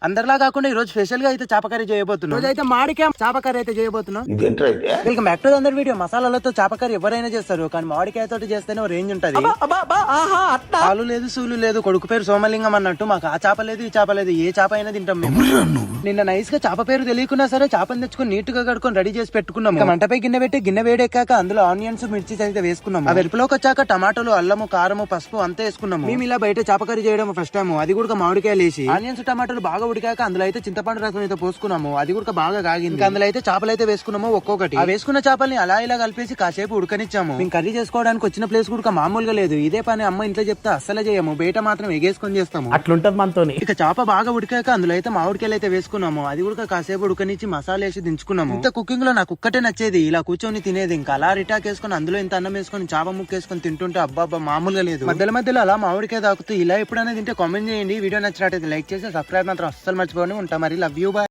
అందరిలా కాకుండా ఈ రోజు స్పెషల్ గా అయితే చేప కర్రీ చేయబోతున్నాం. రోజు అయితే మామిడికాయ చేప కర్రీ అయితే చేయబోతున్నాం. వెల్కమ్ బ్యాక్ టు అందరి వీడియో. మసాలాలతో చేప కర్రీ ఎవరైనా చేస్తారు, కానీ మామిడికాయ తోటి చేస్తేనే రేంజ్ ఉంటది. పాలు లేదు సూలు లేదు, కొడుకు పేరు సోమలింగం అన్నట్టు మాకు ఆ చేప లేదు ఈ చేప లేదు, ఏ చేప అయినా తింటాం మేము. నిన్న నైస్ గా చేప పేరు తెలియకున్నా సరే చేపని తెచ్చుకొని నీట్ గా కడుకొని రెడీ చేసి పెట్టుకున్నాము. మంటపై గిన్నె పెట్టి గిన్నె వేడెక్కాక అందులో ఆనియన్స్ మిర్చి అయితే వేసుకున్నాము. ఆ వెలుపులోకి వచ్చాక టమాటోలు అల్లము కారము పసుపు అంతా వేసుకున్నాము. మేము ఇలా బయట చేప కర్రీ చేయడం ఫస్ట్ టైం, అది కూడా మామిడికాయలు వేసి. ఆనియన్స్ టమాటోలు బాగా ఉడికాక అందులో అయితే చింతపండు రసం అయితే పోసుకున్నాము. అది కూడా బాగా కాగింది. అందులో అయితే చేపలు అయితే వేసుకున్నాము ఒక్కొక్కటి. ఆ వేసుకున్న చేపల్ని అలా ఇలా కలిపేసి కాసేపు ఉడకనిచ్చాము. మేము కర్రీ చేసుకోవడానికి వచ్చిన ప్లేస్ కూడా మామూలుగా లేదు. ఇదే పని అమ్మ ఇంట్లో చెప్తే అస్సలే చేయము, బయట మాత్రం ఎగేసుకొని చేస్తాము. అట్లుంటది మనతో. ఇక చేప బాగా ఉడికాక అందులో అయితే మామిడికాయలు అయితే వేసుకున్నాము. అది కూడా కాసేపు ఉడకనిచ్చి మసాలా వేసి దించుకున్నాము. ఇంత కుకింగ్ లో నాకు ఒక్కటే నచ్చేది, ఇలా కూర్చొని తినేది. ఇంకా అలా రిటాక్ వేసుకొని అందులో ఇంత అన్నం వేసుకొని చేప ముక్కేసుకొని తింటుంటే అబ్బాబ్బా మామూలుగా లేదు. మధ్యలో మధ్యలో అలా మామిడికాయ తాకుతూ ఇలా ఎప్పుడైనా తింటే కామెంట్ చేయండి. వీడియో నచ్చినట్టయితే లైక్ చేసి సబ్స్క్రైబ్ మాత్రం అస్సలు మర్చిపోండి. ఉంటా మరి, లవ్ యూ, బాయ్.